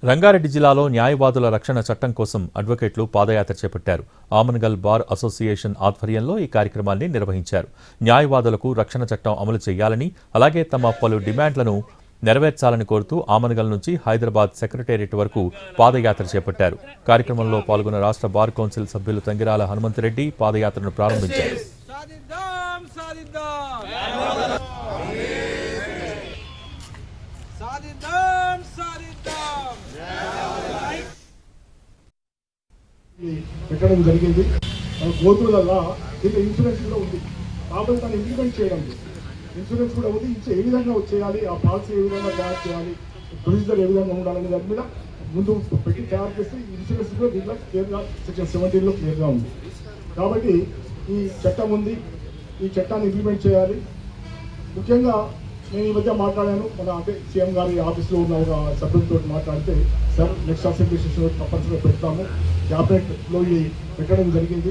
రంగారెడ్డి జిల్లాలో న్యాయవాదుల రక్షణ చట్టం కోసం అడ్వకేట్లు పాదయాత్ర చేపట్టారు. ఆమన్గల్ బార్ అసోసియేషన్ ఆధ్వర్యంలో ఈ కార్యక్రమాన్ని నిర్వహించారు. న్యాయవాదులకు రక్షణ చట్టం అమలు చేయాలని, అలాగే తమ పలు డిమాండ్లను నెరవేర్చాలని కోరుతూ ఆమన్గల్ నుంచి హైదరాబాద్ సెక్రటేరియట్ వరకు పాదయాత్ర చేపట్టారు. కార్యక్రమంలో పాల్గొన్న రాష్ట్ర బార్ కౌన్సిల్ సభ్యులు తంగిరాల హనుమంతరెడ్డి పాదయాత్రను ప్రారంభించారు. పెట్టడం జరిగింది. గోతులలో దీంట్లో ఇన్సూరెన్స్ కూడా ఉంది కాబట్టి దాన్ని ఇంప్లిమెంట్ చేయడం ఇన్సూరెన్స్ కూడా ఉంది. ఏ విధంగా చేయాలి, ఆ పాలసీ ఏ విధంగా తయారు చేయాలి, ప్రొసీజర్ ఏ విధంగా ఉండాలనే దాని మీద ముందు పెట్టి తయారు చేస్తే ఇన్సూరెన్స్ కూడా దీంట్లో క్లియర్గా సెక్షన్ 17లో క్లియర్గా ఉంది. కాబట్టి ఈ చట్టం ఉంది, ఈ చట్టాన్ని ఇంప్లిమెంట్ చేయాలి. ముఖ్యంగా నేను ఈ మధ్య మాట్లాడాను, మన అంటే సీఎం గారి ఆఫీస్లో ఉన్న ఒక సభ్యులతో మాట్లాడితే, సార్ నెక్స్ట్ అసెంబ్లీ సెషన్ తప్పనిసరిగా పెడతాము, క్యాబినెట్లో ఇది పెట్టడం జరిగింది.